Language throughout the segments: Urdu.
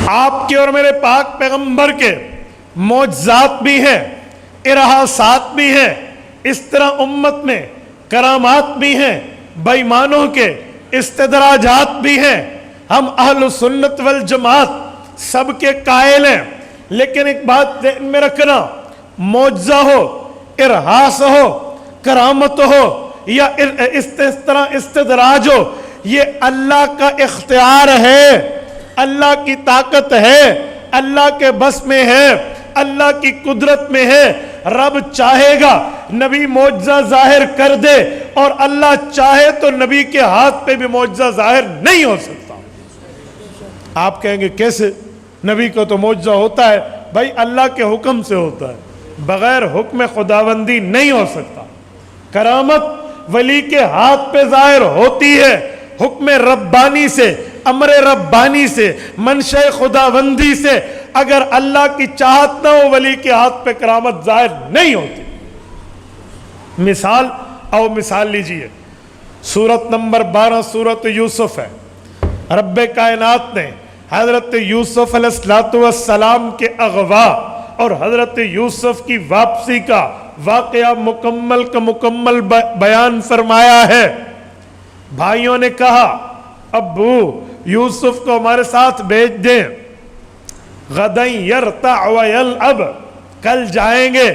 آپ کے اور میرے پاک پیغمبر کے معجزات بھی ہیں، ارہاسات بھی ہیں، اس طرح امت میں کرامات بھی ہیں، بے ایمانوں کے استدراجات بھی ہیں۔ ہم اہل سنت والجماعت سب کے قائل ہیں، لیکن ایک بات ذہن میں رکھنا، معجزہ ہو، ارہاس ہو، کرامت ہو یا اس طرح استدراج ہو، یہ اللہ کا اختیار ہے، اللہ کی طاقت ہے، اللہ کے بس میں ہے، اللہ کی قدرت میں ہے۔ رب چاہے گا نبی معجزہ ظاہر کر دے، اور اللہ چاہے تو نبی کے ہاتھ پہ بھی معجزہ ظاہر نہیں ہو سکتا۔ آپ کہیں گے کیسے؟ نبی کو تو معجزہ ہوتا ہے۔ بھائی اللہ کے حکم سے ہوتا ہے، بغیر حکم خداوندی نہیں ہو سکتا۔ کرامت ولی کے ہاتھ پہ ظاہر ہوتی ہے، حکم ربانی سے، امر ربانی سے، منشا خداوندی سے۔ اگر اللہ کی چاہت نہ ہو ولی کے ہاتھ پہ کرامت ظاہر نہیں ہوتی۔ مثال لیجئے، سورت نمبر 12 سورت یوسف ہے۔ رب کائنات نے حضرت یوسف علیہ السلام کے اغوا اور حضرت یوسف کی واپسی کا واقعہ مکمل کا مکمل بیان فرمایا ہے۔ بھائیوں نے کہا ابو یوسف کو ہمارے ساتھ بھیج دیں، غداً یرتع ویلعب، کل جائیں گے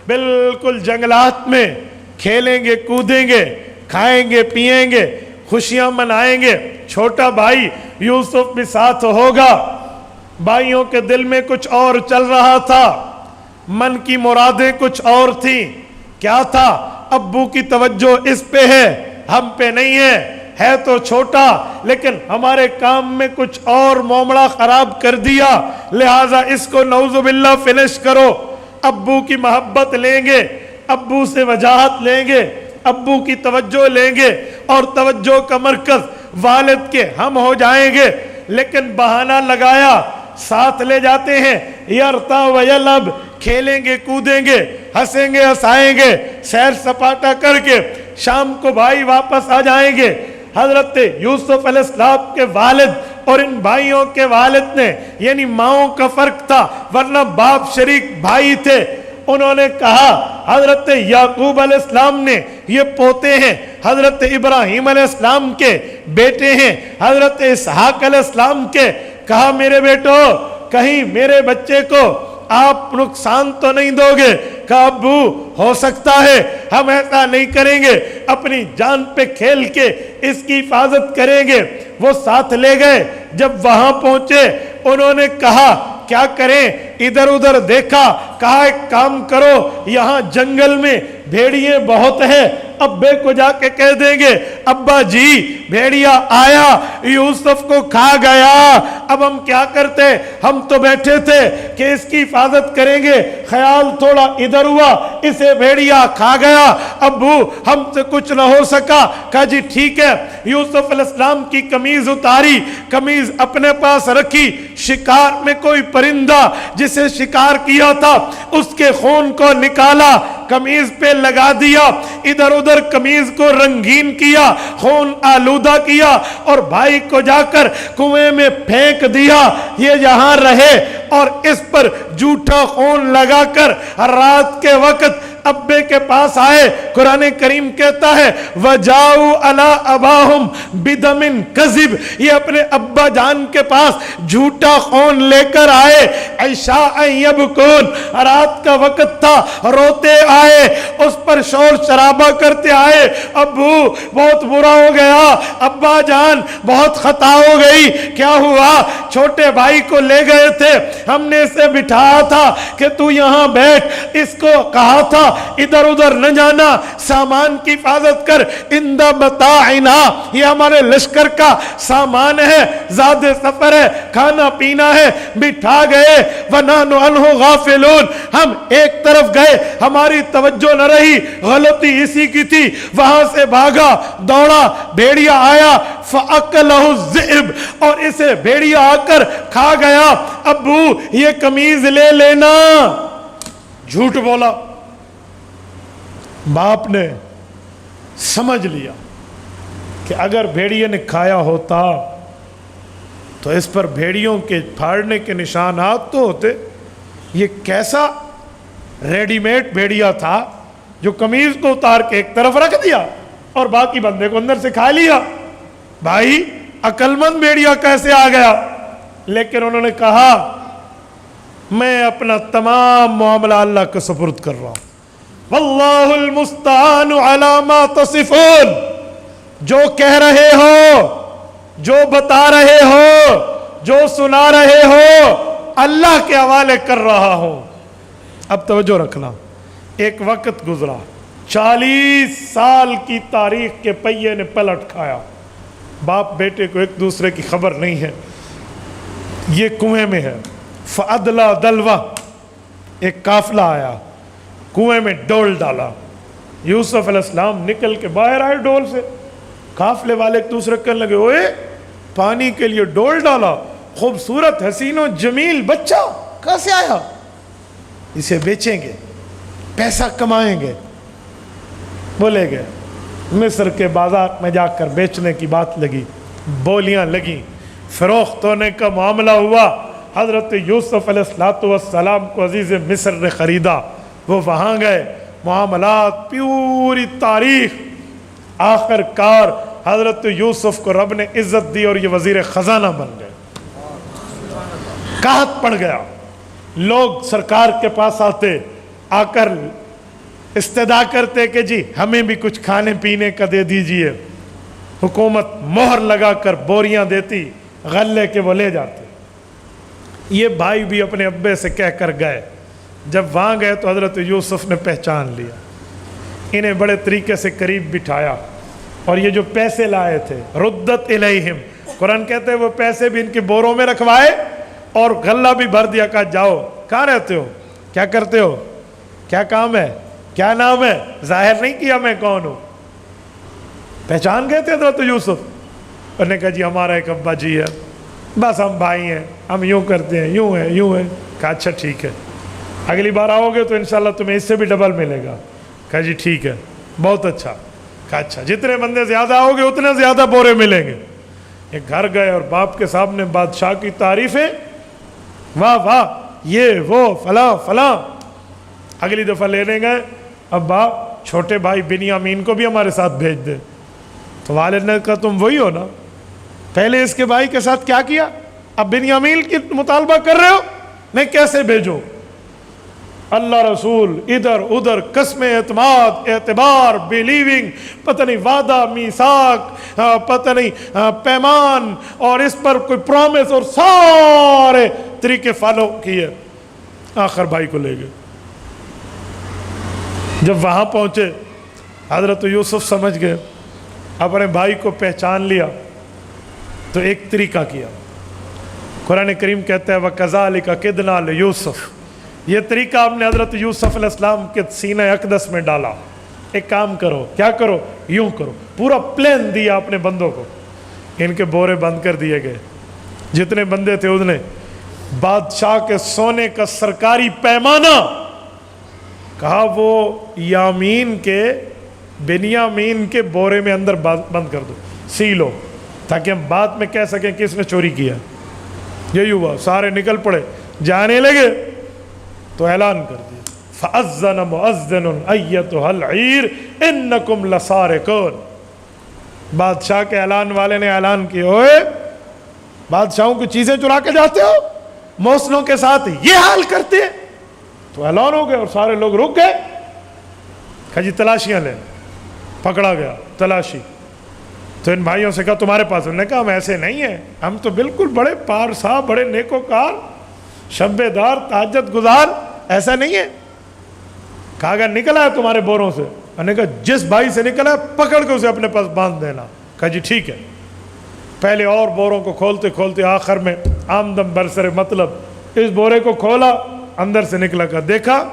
بالکل جنگلات میں، کھیلیں گے کودیں گے، کھائیں گے پیئیں گے، خوشیاں منائیں گے، چھوٹا بھائی یوسف بھی ساتھ ہوگا۔ بھائیوں کے دل میں کچھ اور چل رہا تھا، من کی مرادیں کچھ اور تھیں۔ کیا تھا؟ ابو کی توجہ اس پہ ہے، ہم پہ نہیں ہے تو چھوٹا، لیکن ہمارے کام میں کچھ اور معاملہ خراب کر دیا، لہٰذا اس کو نعوذ باللہ فنش کرو۔ ابو کی محبت لیں گے، ابو سے وجاہت لیں گے، ابو کی توجہ لیں گے، اور توجہ کا مرکز والد کے ہم ہو جائیں گے۔ لیکن بہانہ لگایا، ساتھ لے جاتے ہیں، یرتا ویلعب، کھیلیں گے کودیں گے، ہنسیں گے ہنسائیں گے، سیر سپاٹا کر کے شام کو بھائی واپس آ جائیں گے۔ حضرت یوسف علیہ السلام کے والد اور ان بھائیوں کے والد نے، یعنی ماؤں کا فرق تھا، ورنہ باپ شریک بھائی تھے، انہوں نے کہا، حضرت یعقوب علیہ السلام نے، یہ پوتے ہیں حضرت ابراہیم علیہ السلام کے، بیٹے ہیں حضرت اسحاق علیہ السلام کے، کہا میرے بیٹو کہیں میرے بچے کو آپ نقصان تو نہیں دو گے؟ کہا ابو ہو سکتا ہے، ہم ایسا نہیں کریں گے، اپنی جان پہ کھیل کے اس کی حفاظت کریں گے۔ وہ ساتھ لے گئے، جب وہاں پہنچے انہوں نے کہا کیا کریں؟ ادھر ادھر دیکھا، کہا ایک کام کرو، یہاں جنگل میں بھیڑیے بہت ہیں، ابے کو جا کے کہہ دیں گے ابا جی بھیڑیا آیا یوسف کو کھا گیا۔ اب ہم کیا کرتے؟ ہم تو بیٹھے تھے کہ اس کی حفاظت کریں گے، خیال تھوڑا ادھر ہوا، اسے بھیڑیا کھا گیا، ابو ہم سے کچھ نہ ہو سکا۔ کہا جی ٹھیک ہے۔ یوسف علیہ السلام کی قمیض اتاری، قمیض اپنے پاس رکھی، شکار میں کوئی پرندہ جسے شکار کیا تھا اس کے خون کو نکالا، قمیض پہ لگا دیا، ادھر ادھر قمیض کو رنگین کیا، خون آلودہ کیا، اور بھائی کو جا کر کنویں میں پھینک دیا، یہ یہاں رہے، اور اس پر جھوٹا خون لگا کر رات کے وقت ابے کے پاس آئے۔ قرآن کریم کہتا ہے وَجَاءُوا عَلَىٰ أَبَاهُمْ بِدَمٍ كَذِبٍ، یہ اپنے ابا جان کے پاس جھوٹا خون لے کر آئے، عشاءً يَبْكُونَ، رات کا وقت تھا، روتے آئے، اس پر شور شرابہ کرتے آئے۔ ابو بہت برا ہو گیا، ابا جان بہت خطا ہو گئی، کیا ہوا؟ چھوٹے بھائی کو لے گئے تھے، ہم نے اسے بٹھایا تھا کہ تو یہاں بیٹھ، اس کو کہا تھا ادھر ادھر نہ جانا، سامان کی حفاظت کر، اندہ متاعنا، یہ ہمارے لشکر کا سامان ہے، زاد سفر ہے، کھانا پینا ہے، بٹھا گئے، وَنَحْنُ عَنْهُ غَافِلُونَ، ہم ایک طرف گئے، ہماری توجہ نہ رہی، غلطی اسی کی تھی، وہاں سے بھاگا دوڑا، بھیڑیا آیا، فَأَكَلَهُ الذِّئْبُ، اور اسے بھیڑیا آ کر کھا گیا۔ ابو یہ قمیض لے لینا، جھوٹ بولا۔ باپ نے سمجھ لیا کہ اگر بھیڑیے نے کھایا ہوتا تو اس پر بھیڑیوں کے پھاڑنے کے نشانات تو ہوتے. یہ کیسا ریڈی میڈ بھیڑیا تھا جو قمیض کو اتار کے ایک طرف رکھ دیا اور باقی بندے کو اندر سے کھا لیا. بھائی عقل مند بھیڑیا کیسے آ گیا؟ لیکن انہوں نے کہا میں اپنا تمام معاملہ اللہ کے سپرد کر رہا ہوں. واللہ المستعان علی ما تصفون. جو کہہ رہے ہو، جو بتا رہے ہو، جو سنا رہے ہو، اللہ کے حوالے کر رہا ہوں. اب توجہ رکھنا، ایک وقت گزرا، 40 سال کی تاریخ کے پہیے نے پلٹ کھایا. باپ بیٹے کو ایک دوسرے کی خبر نہیں ہے. یہ کنویں میں ہے. فَأَدْلَا دَلْوَا، ایک قافلہ آیا، کنویں میں ڈول ڈالا. یوسف علیہ السلام نکل کے باہر آئے ڈول سے. قافلے والے ایک دوسرے کہنے لگے اوئے پانی کے لیے ڈول ڈالا، خوبصورت حسین و جمیل بچہ کیسے آیا؟ اسے بیچیں گے، پیسہ کمائیں گے. بولے گئے مصر کے بازار میں جا کر بیچنے کی بات لگی، بولیاں لگیں، فروخت ہونے کا معاملہ ہوا. حضرت یوسف علیہ السلام کو عزیز مصر نے خریدا. وہ وہاں گئے، معاملات، پوری تاریخ. آخر کار حضرت یوسف کو رب نے عزت دی اور یہ وزیر خزانہ بن گئے. قحط پڑ گیا. لوگ سرکار کے پاس آتے، آ کر استدعا کرتے کہ جی ہمیں بھی کچھ کھانے پینے کا دے دیجئے. حکومت مہر لگا کر بوریاں دیتی، غلے کے وہ لے جاتے. یہ بھائی بھی اپنے ابے سے کہہ کر گئے. جب وہاں گئے تو حضرت یوسف نے پہچان لیا. انہیں بڑے طریقے سے قریب بٹھایا اور یہ جو پیسے لائے تھے ردت الیہم، قرآن کہتے ہیں وہ پیسے بھی ان کے بوروں میں رکھوائے اور غلہ بھی بھر دیا. کہا جاؤ، کہاں رہتے ہو، کیا کرتے ہو، کیا کام ہے، کیا نام ہے؟ ظاہر نہیں کیا میں کون ہوں. پہچان گئے تھے حضرت یوسف. انہوں نے کہا جی ہمارا ایک ابا جی ہے، بس ہم بھائی ہیں، ہم یوں کرتے ہیں، یوں ہیں یوں ہیں. کہا اچھا ٹھیک ہے، اگلی بار آؤ گے تو انشاءاللہ تمہیں اس سے بھی ڈبل ملے گا. کہا جی ٹھیک ہے، بہت اچھا. کہا اچھا جتنے بندے زیادہ آؤ گے اتنے زیادہ بورے ملیں گے. ایک گھر گئے اور باپ کے سامنے بادشاہ کی تعریفیں، واہ واہ یہ وہ فلاں فلاں. اگلی دفعہ لینے گئے، ابا چھوٹے بھائی بنیامین کو بھی ہمارے ساتھ بھیج دے. تو والد نے کہا تم وہی ہو نا، پہلے اس کے بھائی کے ساتھ کیا کیا، اب بنیامین کی مطالبہ کر رہے ہو؟ میں کیسے بھیجوں؟ اللہ رسول ادھر ادھر، قسم اعتماد اعتبار بلیونگ، پتہ نہیں وعدہ میثاق، پتہ نہیں پیمان، اور اس پر کوئی پرومس، اور سارے طریقے فالو کیے. آخر بھائی کو لے گئے. جب وہاں پہنچے حضرت یوسف سمجھ گئے، اپنے بھائی کو پہچان لیا تو ایک طریقہ کیا. قرآن کریم کہتا ہے وَكَذَلِكَ كِدْنَا لِيُوسُف، یہ طریقہ ہم نے حضرت یوسف علیہ السلام کے سینہ اقدس میں ڈالا. ایک کام کرو، کیا کرو، یوں کرو. پورا پلان دیا اپنے بندوں کو. ان کے بورے بند کر دیے گئے، جتنے بندے تھے اتنے. بادشاہ کے سونے کا سرکاری پیمانہ، کہا وہ یامین کے بنیامین کے بورے میں اندر بند کر دو، سیلو، تاکہ ہم بعد میں کہہ سکیں کہ اس نے چوری کیا. یہی ہوا. سارے نکل پڑے، جانے لگے تو اعلان کر دیا فَأَذَّنَ مُؤَذِّنٌ أَيَّتُهَا الْعِيرُ إِنَّكُمْ لَسَارِقُونَ. بادشاہ کے اعلان والے نے اعلان کیا، اوئے بادشاہوں کی چیزیں چرا کے جاتے ہو، محسنوں کے ساتھ یہ حال کرتے ہیں. تو اعلان ہو گئے اور سارے لوگ رک گئے. کہا جی تلاشیاں لیں. پکڑا گیا تلاشی. تو ان بھائیوں سے کہا تمہارے پاس؟ انہوں نے کہا ہم ایسے نہیں ہیں، ہم تو بالکل بڑے پارسا، بڑے نیکوکار، شب دار، تہجد گزار، ایسا نہیں ہے. کہا اگر نکلا ہے تمہارے بوروں سے؟ انہوں نے کہا جس بھائی سے نکلا ہے پکڑ کے اسے اپنے پاس باندھ دینا. کہا جی ٹھیک ہے. پہلے اور بوروں کو کھولتے کھولتے آخر میں آمدم برسر مطلب اس بورے کو کھولا، اندر سے نکلا. کا دیکھا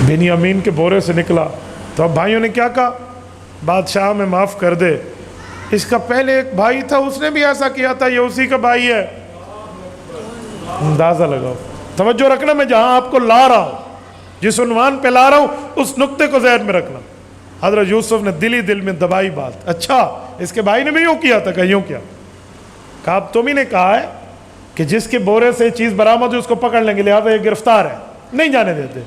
بنیامین کے بورے سے نکلا. تو اب بھائیوں نے کیا کہا، بادشاہ میں معاف کر دے، اس کا پہلے ایک بھائی تھا اس نے بھی ایسا کیا تھا، یہ اسی کا بھائی ہے. اندازہ لگاؤ. توجہ رکھنا، میں جہاں آپ کو لا رہا ہوں، جس عنوان پہ لا رہا ہوں، اس نقطے کو ذہن میں رکھنا. حضرت یوسف نے دل ہی دل میں دبائی بات، اچھا اس کے بھائی نے بھی یوں کیا تھا، کہ یوں کیا. کہا اب تم ہی نے کہا ہے کہ جس کے بورے سے چیز برآمد ہوئی اس کو پکڑ لیں گے، لہٰذا یہ گرفتار ہے، نہیں جانے دیتے.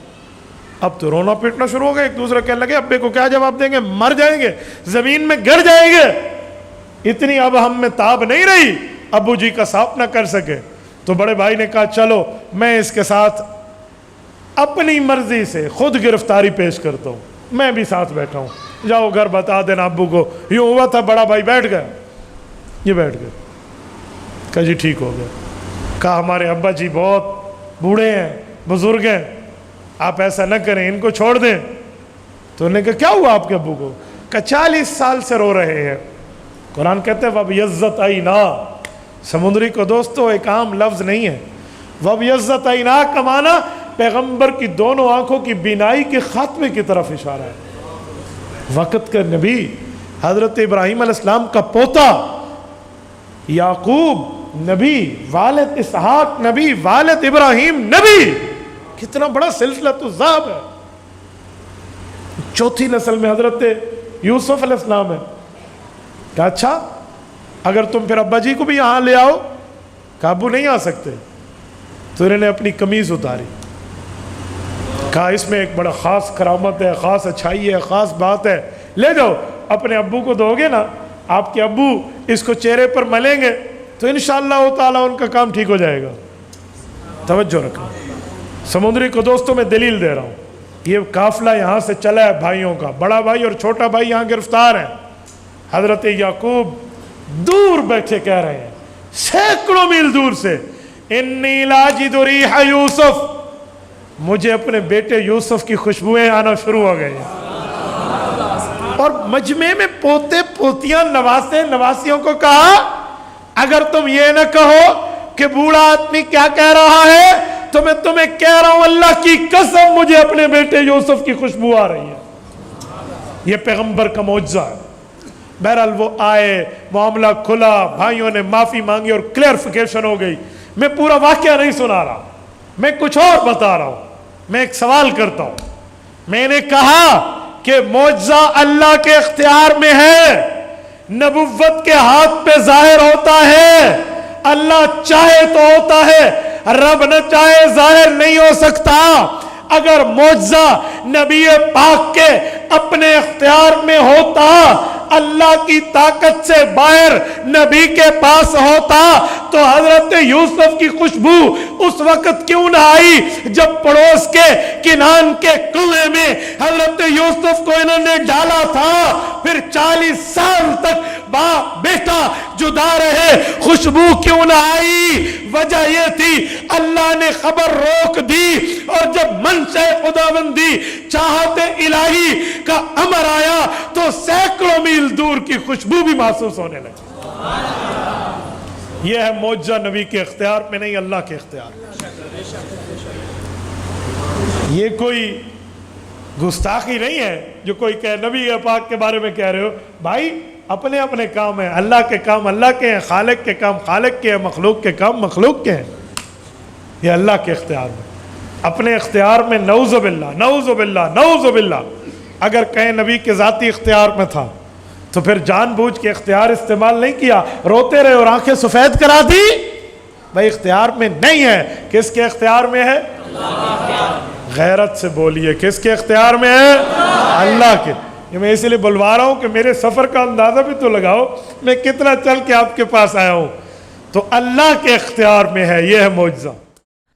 اب تو رونا پیٹنا شروع ہو گیا، ایک دوسرے کہنے لگے ابے کو کیا جواب دیں گے، مر جائیں گے، زمین میں گر جائیں گے. اتنی اب ہم میں تاب نہیں رہی ابو جی کا صاف نہ کر سکے. تو بڑے بھائی نے کہا چلو میں اس کے ساتھ اپنی مرضی سے خود گرفتاری پیش کرتا ہوں، میں بھی ساتھ بیٹھا ہوں، جاؤ گھر بتا دینا ابو کو. یوں ہوا تھا، بڑا بھائی بیٹھ گیا، یہ بیٹھ گئے. کہا جی ٹھیک ہو گیا. کہا ہمارے ابا جی بہت بوڑھے ہیں، بزرگ ہیں، آپ ایسا نہ کریں، ان کو چھوڑ دیں. تو انہوں نے کہا کیا ہوا آپ کے ابو کو؟ کہا 40 سال سے رو رہے ہیں. قرآن کہتے ہیں وَبْيَضَّتْ سمندری کو دوستو ایک عام لفظ نہیں ہے. وَبْيَضَّتْ عَيْنَاكَ کا معنی پیغمبر کی دونوں آنکھوں کی بینائی کے خاتمے کی طرف اشارہ ہے. وقت کا نبی حضرت ابراہیم علیہ السلام کا پوتا یعقوب نبی، والد اسحاق نبی، والد ابراہیم نبی، کتنا بڑا سلسلہ تو ذاب ہے. چوتھی نسل میں حضرت یوسف علیہ السلام ہے. کہا اچھا اگر تم پھر ابا جی کو بھی یہاں لے آؤ. کہا ابو نہیں آ سکتے. تو انہوں نے اپنی قمیض اتاری. کہا اس میں ایک بڑا خاص کرامت ہے، خاص اچھائی ہے، خاص بات ہے، لے جاؤ. اپنے ابو کو دو گے نا، آپ کے ابو اس کو چہرے پر ملیں گے تو انشاءاللہ تعالیٰ ان کا کام ٹھیک ہو جائے گا. توجہ رکھنا، سمندری کو دوستوں میں دلیل دے رہا ہوں. یہ قافلہ یہاں سے چلا ہے بھائیوں کا، بڑا بھائی اور چھوٹا بھائی یہاں گرفتار ہیں. حضرت یعقوب دور بیٹھے کہہ رہے ہیں، سینکڑوں میل دور سے، انی لاجد ریح یوسف، مجھے اپنے بیٹے یوسف کی خوشبوئیں آنا شروع ہو گئی. اور مجمع میں پوتے پوتیاں نواسے نواسیوں کو کہا اگر تم یہ نہ کہو کہ بوڑھا آدمی کیا کہہ رہا ہے تو میں تمہیں کہہ رہا ہوں اللہ کی قسم مجھے اپنے بیٹے یوسف کی خوشبو آ رہی ہے. یہ پیغمبر کا معجزہ ہے. بہرحال وہ آئے، معاملہ کھلا، بھائیوں نے معافی مانگی اور کلیئرفیکیشن ہو گئی. میں پورا واقعہ نہیں سنا رہا، میں کچھ اور بتا رہا ہوں. میں ایک سوال کرتا ہوں. میں نے کہا کہ معجزہ اللہ کے اختیار میں ہے، نبوت کے ہاتھ پہ ظاہر ہوتا ہے. اللہ چاہے تو ہوتا ہے، رب نہ چاہے ظاہر نہیں ہو سکتا. اگر معجزہ نبی پاک کے اپنے اختیار میں ہوتا، اللہ کی طاقت سے باہر نبی کے پاس ہوتا، تو حضرت یوسف کی خوشبو اس وقت کیوں نہ آئی جب پڑوس کے کنان کے کنویں میں حضرت یوسف کو انہوں نے ڈالا تھا. پھر 40 سال تک باپ بیٹا جدا رہے، خوشبو کیوں نہ آئی؟ وجہ یہ تھی اللہ نے خبر روک دی، اور جب منشاء خداوندی چاہت الہی کا امر آیا تو سینکڑوں میل دور کی خوشبو بھی محسوس ہونے لگی. یہ ہے معجزہ نبی کے اختیار میں نہیں، اللہ کے اختیار میں. یہ کوئی گستاخی نہیں ہے جو کوئی کہے نبی پاک کے بارے میں کہہ رہے ہو. بھائی اپنے اپنے کام ہیں، اللہ کے کام اللہ کے ہیں، خالق کے کام خالق کے ہیں، مخلوق کے کام مخلوق کے ہیں. یہ اللہ کے اختیار میں. اپنے اختیار میں نعوذ باللہ نعوذ باللہ نعوذ باللہ اگر کہیں نبی کے ذاتی اختیار میں تھا تو پھر جان بوجھ کے اختیار استعمال نہیں کیا، روتے رہے اور آنکھیں سفید کرا دی. بھائی اختیار میں نہیں ہے. کس کے اختیار میں ہے؟ غیرت سے بولیے، کس کے اختیار میں ہے؟ اللہ کے. یہ میں اسی لیے بلوا رہا ہوں کہ میرے سفر کا اندازہ بھی تو لگاؤ، میں کتنا چل کے آپ کے پاس آیا ہوں. تو اللہ کے اختیار میں ہے. یہ ہے معجزہ.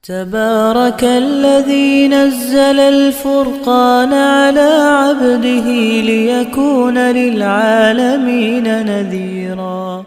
تبارك الذي نزل الفرقان على عبده ليكون للعالمين نذيرا.